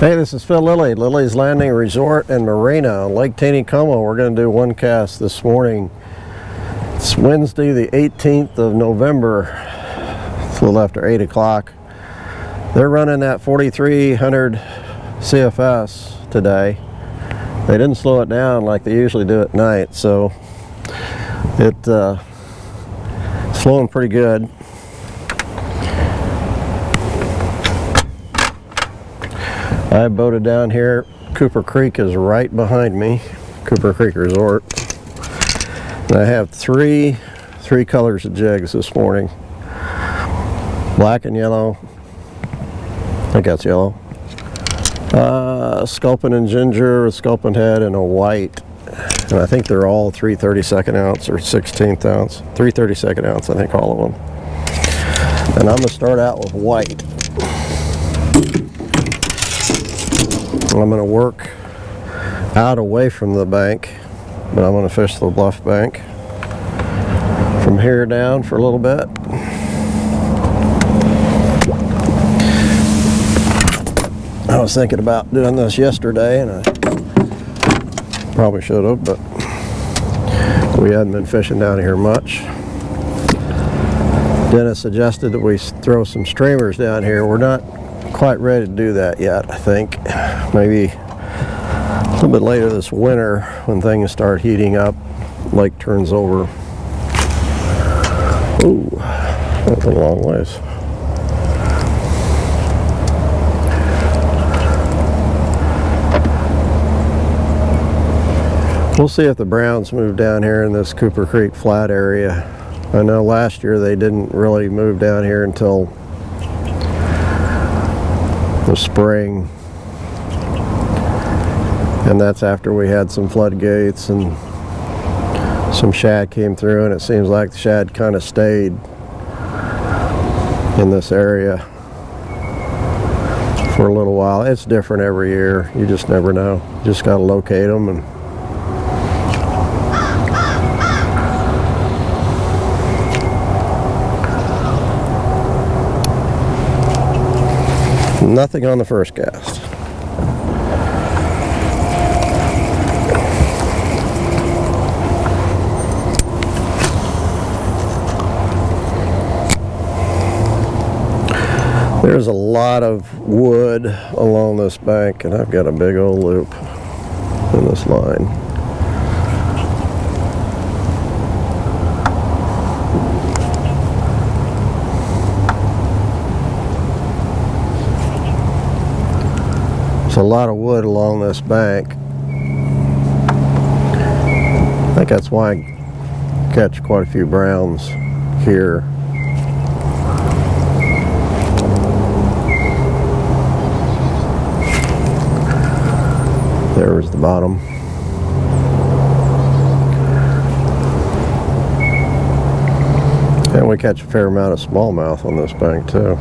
Hey, this is Phil Lilley, Lilley's Landing Resort and Marina on Lake Taneycomo. We're going to do one cast this morning. It's Wednesday the 18th of November. It's a little after 8 o'clock. They're running that 4300 CFS today. They didn't slow it down like they usually do at night, so it's flowing pretty good. I boated down here. Cooper Creek is right behind me, Cooper Creek Resort. And I have three colors of jigs this morning. Black and yellow. I think that's yellow. Sculpin and ginger, a sculpin head, and a white. And I think they're all 3/32 ounce or 16th ounce. 3/32 ounce, I think, all of them. And I'm going to start out with white. I'm going to work out away from the bank, but I'm going to fish the bluff bank from here down for a little bit. I was thinking about doing this yesterday, and I probably should have, but we hadn't been fishing down here much. Dennis suggested that we throw some streamers down here. We're not quite ready to do that yet, I think. Maybe a little bit later this winter when things start heating up, lake turns over. Ooh, that's a long ways. We'll see if the browns move down here in this Cooper Creek flat area. I know last year they didn't really move down here until the spring, and that's after we had some floodgates and some shad came through, and it seems like the shad kind of stayed in this area for a little while. It's different every year. You just never know. You just got to locate them. And nothing on the first cast. There's a lot of wood along this bank, and I've got a big old loop in this line. There's a lot of wood along this bank. I think that's why I catch quite a few browns here. There was the bottom. And we catch a fair amount of smallmouth on this bank too.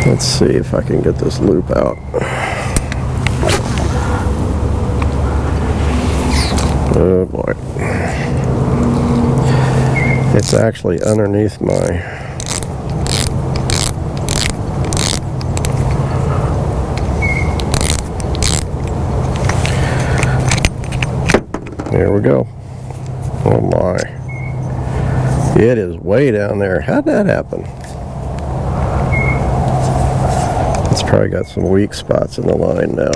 Let's see if I can get this loop out. Oh boy. It's actually underneath my... There we go. Oh my. It is way down there. How'd that happen? It's probably got some weak spots in the line now.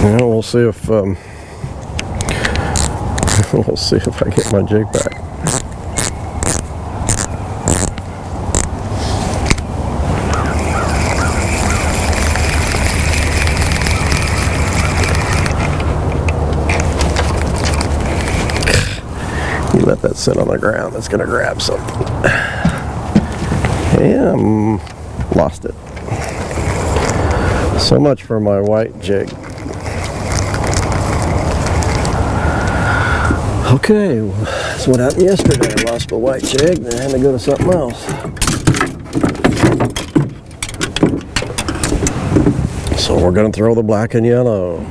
Yeah, we'll see if we'll see if I get my jig back. You let that sit on the ground, it's gonna grab something. And lost it. So much for my white jig. Okay, well, that's what happened yesterday. I lost my white jig and I had to go to something else. So we're gonna throw the black and yellow.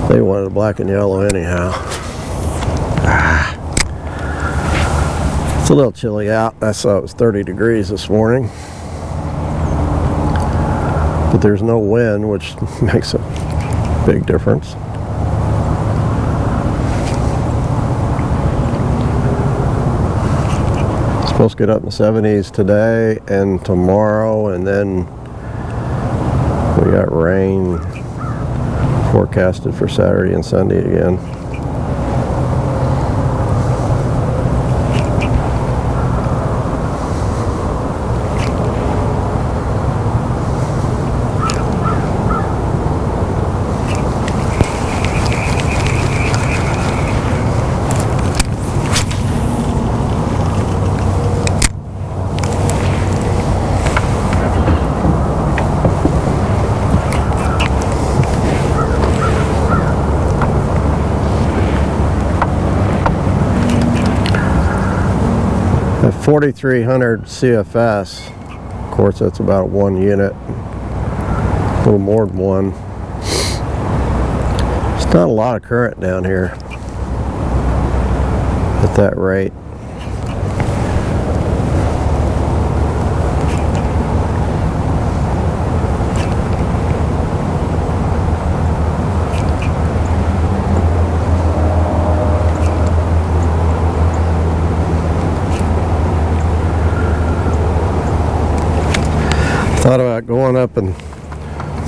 They wanted black and yellow anyhow. It's a little chilly out. I saw it was 30 degrees this morning. But there's no wind, which makes a big difference. It's supposed to get up in the 70s today and tomorrow, and then we got rain forecasted for Saturday and Sunday again. At 4,300 CFS, of course that's about 1 unit, a little more than one. It's not a lot of current down here at that rate. Thought about going up and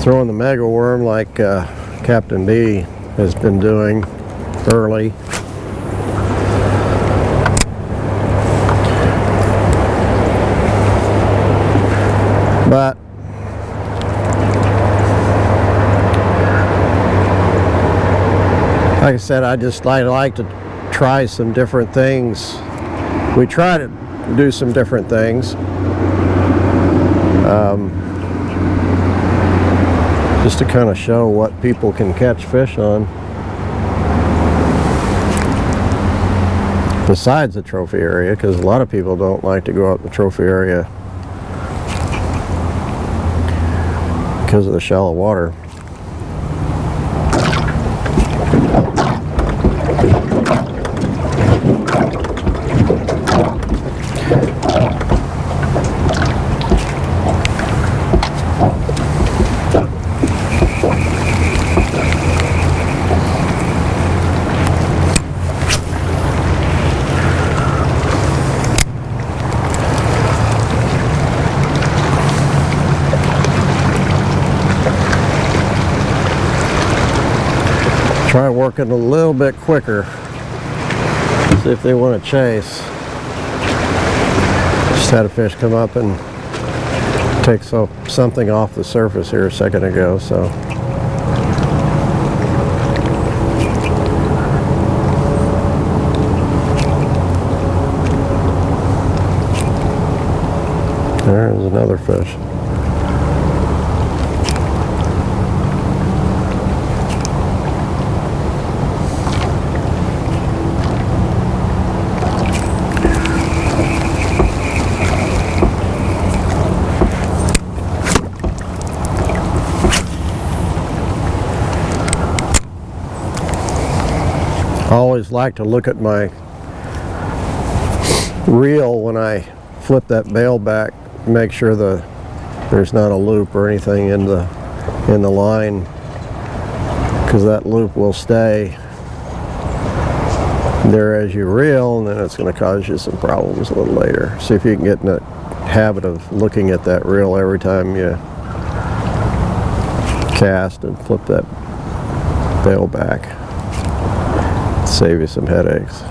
throwing the mega worm like Captain B has been doing early. But like I said, I like to try some different things. We try to do some different things. Just to kind of show what people can catch fish on besides the trophy area, because a lot of people don't like to go out the trophy area because of the shallow water. Try working a little bit quicker. See if they want to chase. Just had a fish come up and take something off the surface here a second ago, so. There's another fish. I always like to look at my reel when I flip that bail back, make sure there's not a loop or anything in the line, because that loop will stay there as you reel, and then it's going to cause you some problems a little later. See if you can get in the habit of looking at that reel every time you cast and flip that bail back. Save you some headaches.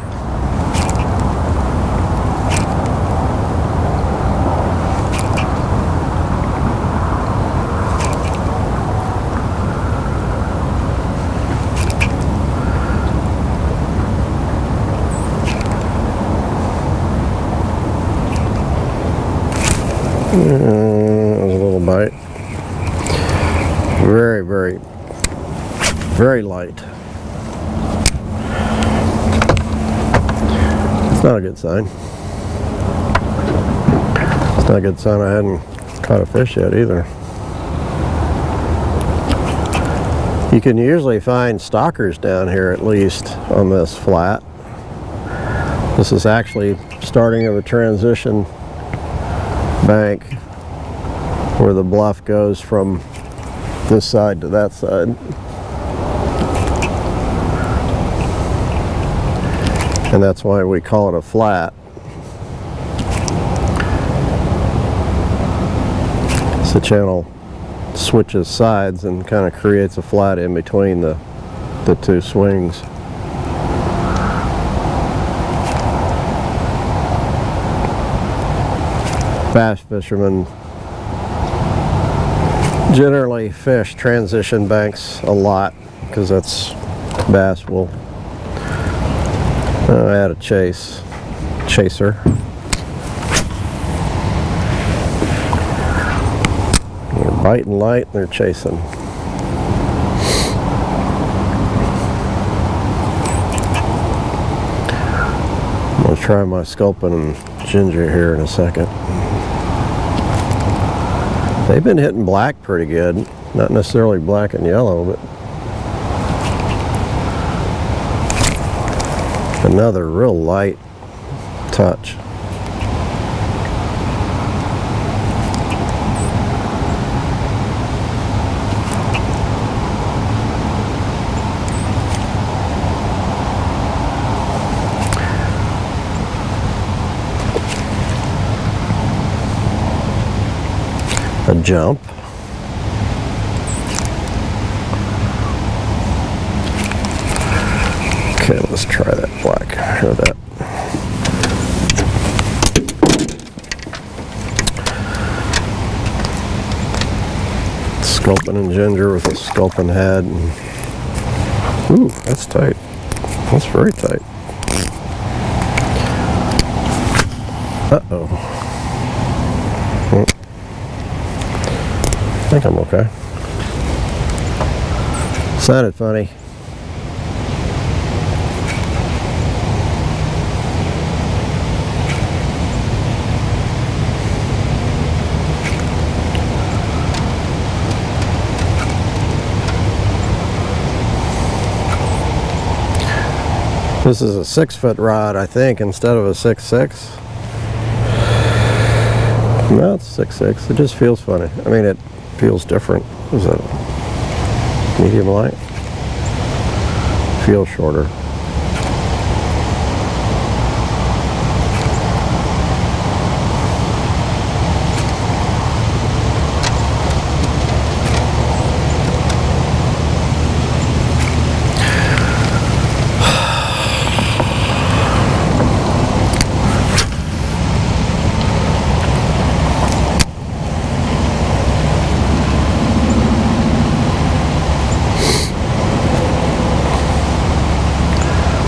That was a little bite. Very, very, very light. It's not a good sign. It's not a good sign I hadn't caught a fish yet either. You can usually find stalkers down here, at least on this flat. This is actually starting of a transition bank where the bluff goes from this side to that side. And that's why we call it a flat. So the channel switches sides and kind of creates a flat in between the two swings. Bass fishermen generally fish transition banks a lot because that's bass will add a chaser. They're biting light and they're chasing. I'm going to try my sculpin and ginger here in a second. They've been hitting black pretty good. Not necessarily black and yellow, but another real light touch. A jump. Okay, let's try that black or that. Sculpin and ginger with a sculpin head. Ooh, that's tight. That's very tight. Uh-oh. I think I'm okay. Sounded funny. This is a 6-foot rod, I think, instead of a 6.6. No, it's 6.6. It just feels funny. I mean, it feels different. Is that medium light? Feels shorter.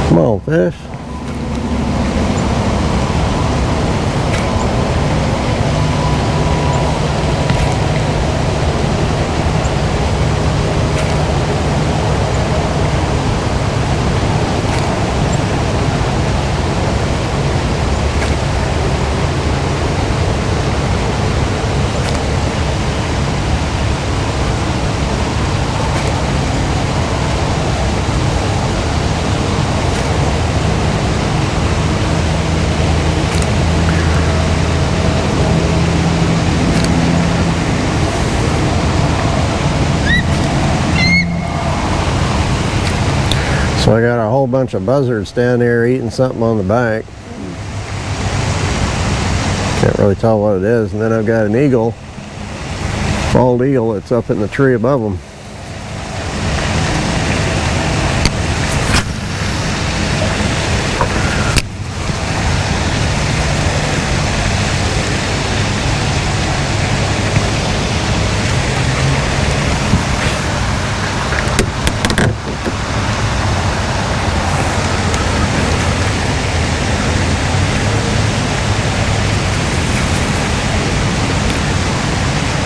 Come on, fish. So I got a whole bunch of buzzards down there eating something on the bank. Can't really tell what it is. And then I've got an eagle, bald eagle, that's up in the tree above them.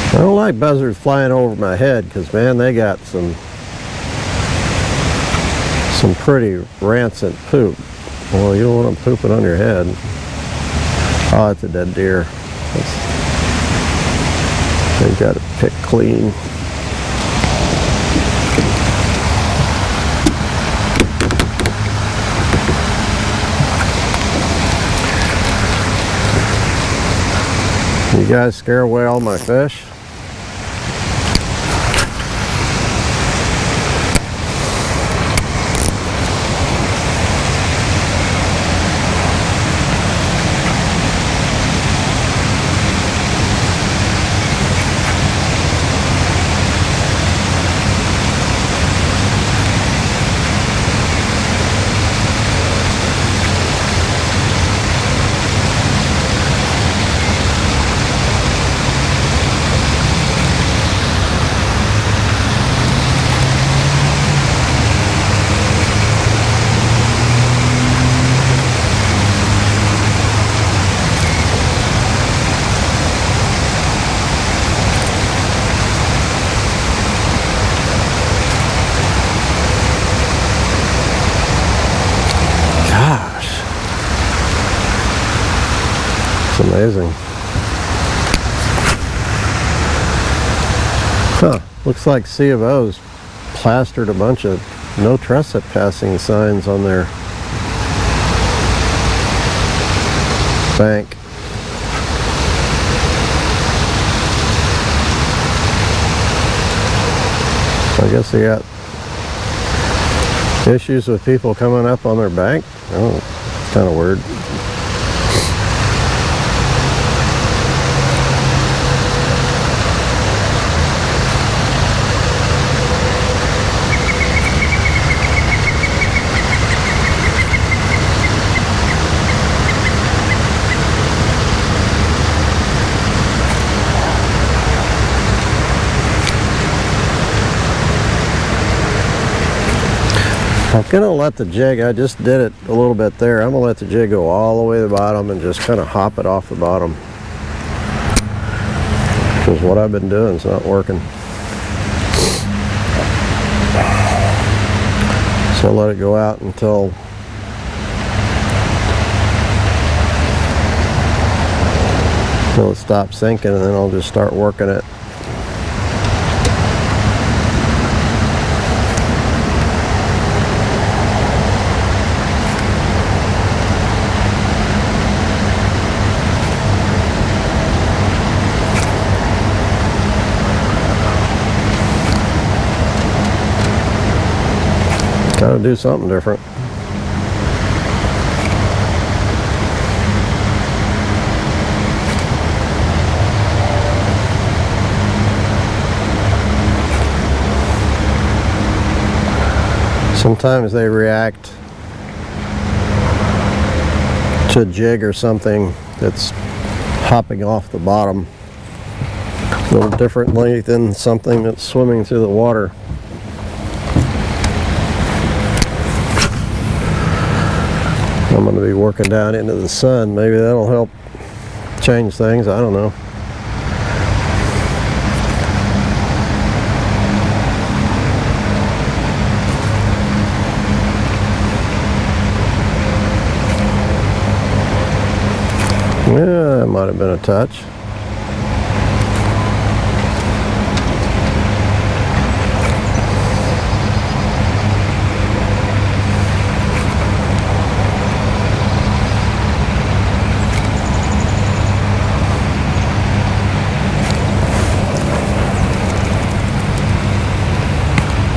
I don't like buzzards flying over my head because, man, they got some pretty rancid poop. Well, you don't want them pooping on your head. Oh, it's a dead deer. They've got to pick clean. You guys scare away all my fish? It's amazing. Huh. Looks like C of O's plastered a bunch of no trespassing signs on their bank. I guess they got issues with people coming up on their bank. Oh, it's kind of weird. I'm gonna let the jig, I just did it a little bit there, I'm gonna let the jig go all the way to the bottom and just kind of hop it off the bottom. Because what I've been doing is not working. So let it go out until it stops sinking, and then I'll just start working it. Gotta do something different. Sometimes they react to a jig or something that's hopping off the bottom a little differently than something that's swimming through the water. I'm going to be working down into the sun. Maybe that'll help change things. I don't know. Yeah, it might have been a touch.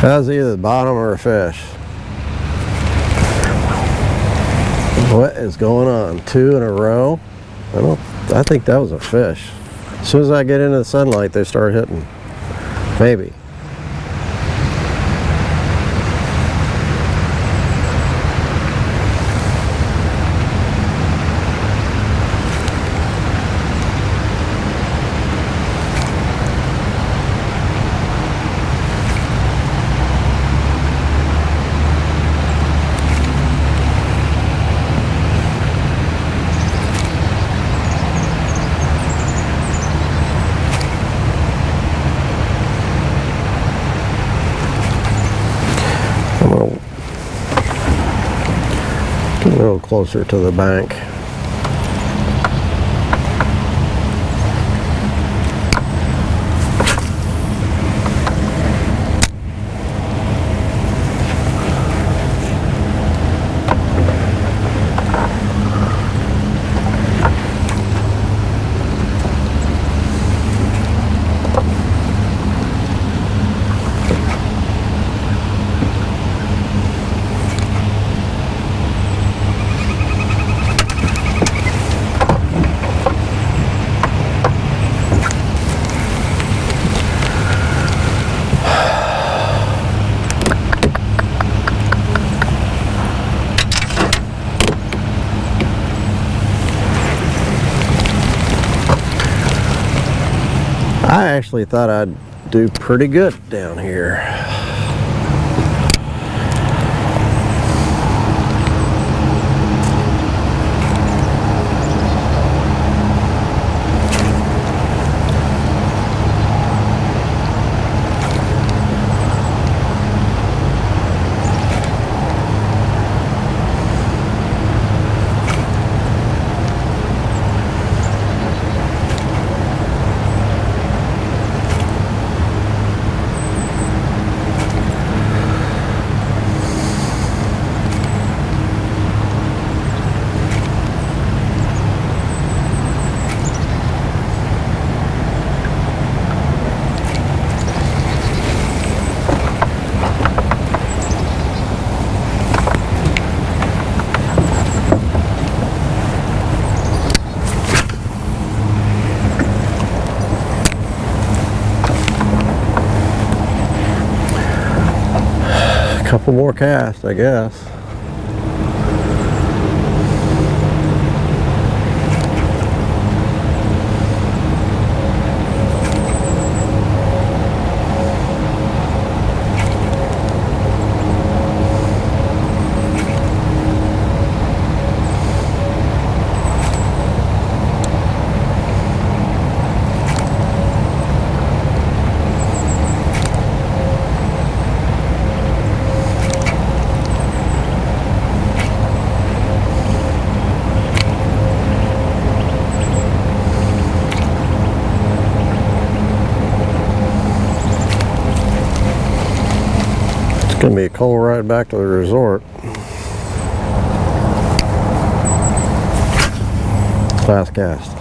That's either the bottom or a fish. What is going on? 2 in a row? I think that was a fish. As soon as I get into the sunlight, they start hitting. Maybe. I'm going to get a little closer to the bank. I actually thought I'd do pretty good down here. Couple more casts, I guess. It's gonna be a cold ride back to the resort. Last cast.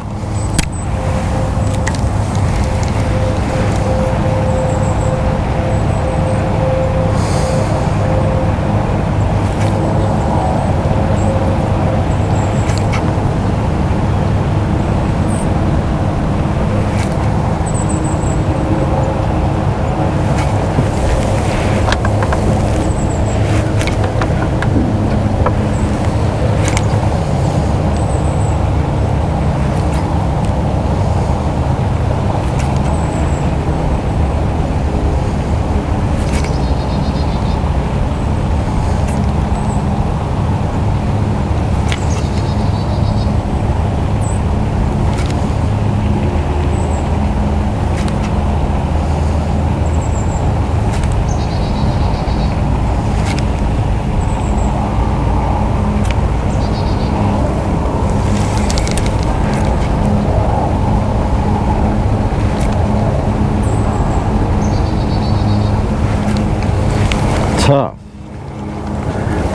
Tough.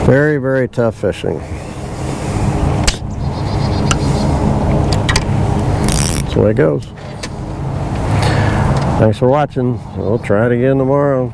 Very, very tough fishing. That's the way it goes. Thanks for watching. We'll try it again tomorrow.